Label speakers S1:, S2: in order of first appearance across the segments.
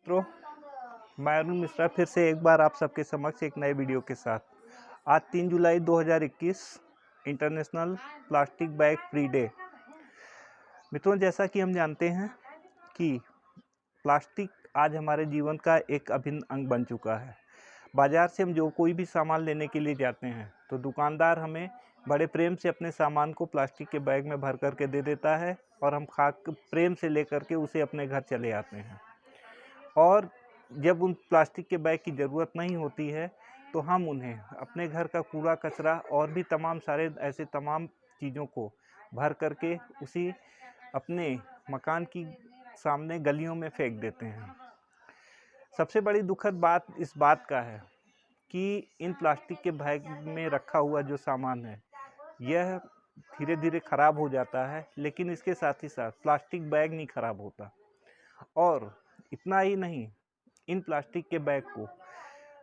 S1: मित्रों, मैं अरुण मिश्रा फिर से एक बार आप सबके समक्ष एक नए वीडियो के साथ। आज 3 जुलाई 2021 international plastic bag free day. मित्रों, जैसा कि हम जानते हैं कि प्लास्टिक आज हमारे जीवन का एक अभिन्न अंग बन चुका है। बाज़ार से हम जो कोई भी सामान लेने के लिए जाते हैं तो दुकानदार हमें बड़े प्रेम से अपने सामान को प्लास्टिक के बैग में भर करके दे देता है और हम प्रेम से लेकर के उसे अपने घर चले आते हैं। और जब उन प्लास्टिक के बैग की ज़रूरत नहीं होती है तो हम उन्हें अपने घर का कूड़ा कचरा और भी तमाम सारे ऐसे तमाम चीज़ों को भर करके उसी अपने मकान की सामने गलियों में फेंक देते हैं। सबसे बड़ी दुखद बात इस बात का है कि इन प्लास्टिक के बैग में रखा हुआ जो सामान है यह धीरे धीरे ख़राब हो जाता है, लेकिन इसके साथ ही साथ प्लास्टिक बैग नहीं ख़राब होता। और इतना ही नहीं, इन प्लास्टिक के बैग को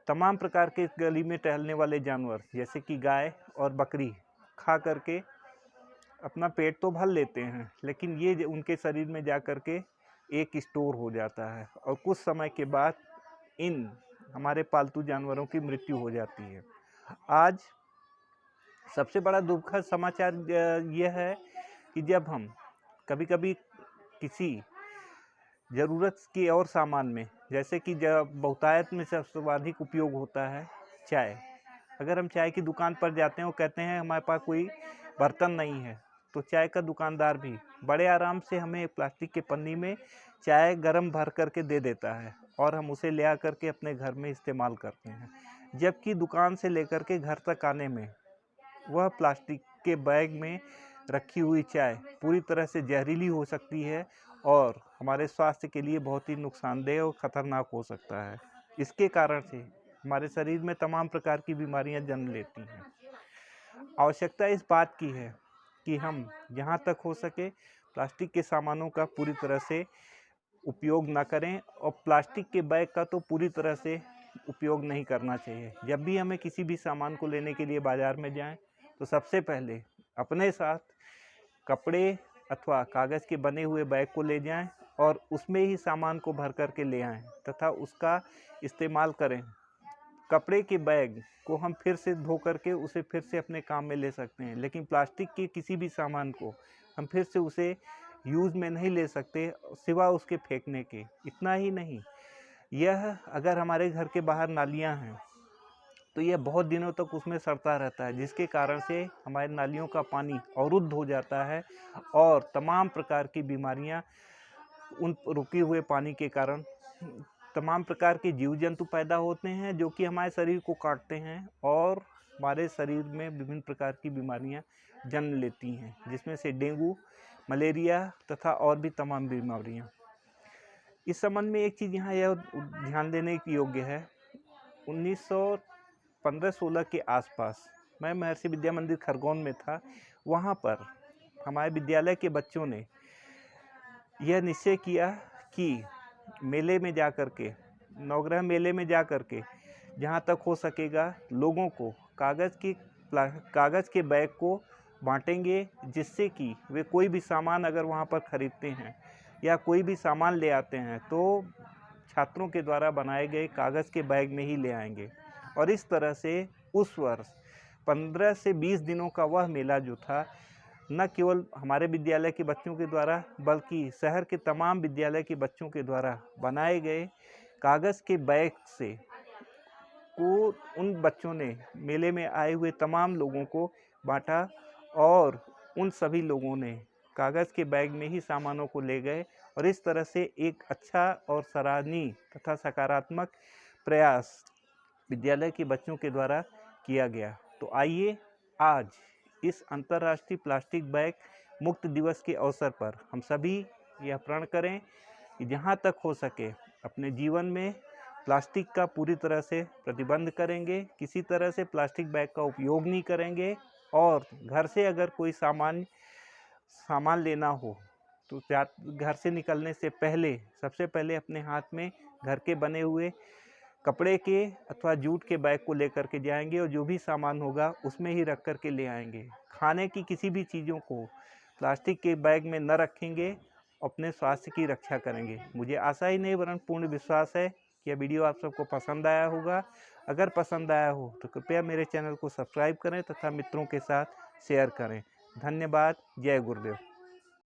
S1: तमाम प्रकार के गली में टहलने वाले जानवर जैसे कि गाय और बकरी खा करके अपना पेट तो भर लेते हैं, लेकिन ये उनके शरीर में जा कर के एक स्टोर हो जाता है और कुछ समय के बाद इन हमारे पालतू जानवरों की मृत्यु हो जाती है। आज सबसे बड़ा दुखद समाचार यह है कि जब हम कभी कभी किसी ज़रूरत की और सामान में, जैसे कि जब बहुतायत में सर्वाधिक उपयोग होता है चाय, अगर हम चाय की दुकान पर जाते हैं और कहते हैं हमारे पास कोई बर्तन नहीं है, तो चाय का दुकानदार भी बड़े आराम से हमें एक प्लास्टिक के पन्नी में चाय गर्म भर करके दे देता है और हम उसे ले आकर के अपने घर में इस्तेमाल करते हैं। जबकि दुकान से लेकर के घर तक आने में वह प्लास्टिक के बैग में रखी हुई चाय पूरी तरह से जहरीली हो सकती है और हमारे स्वास्थ्य के लिए बहुत ही नुकसानदेह और ख़तरनाक हो सकता है। इसके कारण से हमारे शरीर में तमाम प्रकार की बीमारियां जन्म लेती हैं। आवश्यकता इस बात की है कि हम जहां तक हो सके प्लास्टिक के सामानों का पूरी तरह से उपयोग ना करें और प्लास्टिक के बैग का तो पूरी तरह से उपयोग नहीं करना चाहिए। जब भी हमें किसी भी सामान को लेने के लिए बाज़ार में जाएं तो सबसे पहले अपने साथ कपड़े अथवा कागज़ के बने हुए बैग को ले जाएं और उसमें ही सामान को भर करके ले आएं तथा उसका इस्तेमाल करें। कपड़े के बैग को हम फिर से धो करके उसे फिर से अपने काम में ले सकते हैं, लेकिन प्लास्टिक के किसी भी सामान को हम फिर से उसे यूज़ में नहीं ले सकते सिवा उसके फेंकने के। इतना ही नहीं, यह अगर हमारे घर के बाहर नालियाँ हैं तो यह बहुत दिनों तक उसमें सड़ता रहता है, जिसके कारण से हमारे नालियों का पानी अवरुद्ध हो जाता है और तमाम प्रकार की बीमारियां उन रुके हुए पानी के कारण तमाम प्रकार के जीव जंतु पैदा होते हैं जो कि हमारे शरीर को काटते हैं और हमारे शरीर में विभिन्न प्रकार की बीमारियां जन्म लेती हैं, जिसमें से डेंगू, मलेरिया तथा और भी तमाम बीमारियां। इस संबंध में एक चीज़ यहाँ यह ध्यान देने की योग्य है, 1915-16 के आसपास मैं महर्षि विद्या मंदिर खरगोन में था। वहाँ पर हमारे विद्यालय के बच्चों ने यह निश्चय किया कि मेले में जा कर के, नवग्रह मेले में जा कर के जहाँ तक हो सकेगा लोगों को कागज़ के बैग को बांटेंगे, जिससे कि वे कोई भी सामान अगर वहाँ पर ख़रीदते हैं या कोई भी सामान ले आते हैं तो छात्रों के द्वारा बनाए गए कागज़ के बैग में ही ले आएंगे। और इस तरह से उस वर्ष 15 से 20 दिनों का वह मेला जो था, न केवल हमारे विद्यालय के बच्चों के द्वारा बल्कि शहर के तमाम विद्यालय के बच्चों के द्वारा बनाए गए कागज़ के बैग से को उन बच्चों ने मेले में आए हुए तमाम लोगों को बांटा और उन सभी लोगों ने कागज़ के बैग में ही सामानों को ले गए और इस तरह से एक अच्छा और सराहनीय तथा सकारात्मक प्रयास विद्यालय के बच्चों के द्वारा किया गया। तो आइए आज इस अंतर्राष्ट्रीय प्लास्टिक बैग मुक्त दिवस के अवसर पर हम सभी यह प्रण करें कि जहाँ तक हो सके अपने जीवन में प्लास्टिक का पूरी तरह से प्रतिबंध करेंगे, किसी तरह से प्लास्टिक बैग का उपयोग नहीं करेंगे और घर से अगर कोई सामान लेना हो तो घर से निकलने से पहले सबसे पहले अपने हाथ में घर के बने हुए कपड़े के अथवा जूट के बैग को लेकर के जाएंगे और जो भी सामान होगा उसमें ही रख कर के ले आएंगे। खाने की किसी भी चीज़ों को प्लास्टिक के बैग में न रखेंगे अपने स्वास्थ्य की रक्षा करेंगे। मुझे आशा ही नहीं वरन पूर्ण विश्वास है कि यह वीडियो आप सबको पसंद आया होगा। अगर पसंद आया हो तो कृपया मेरे चैनल को सब्सक्राइब करें तथा मित्रों के साथ शेयर करें। धन्यवाद। जय गुरुदेव।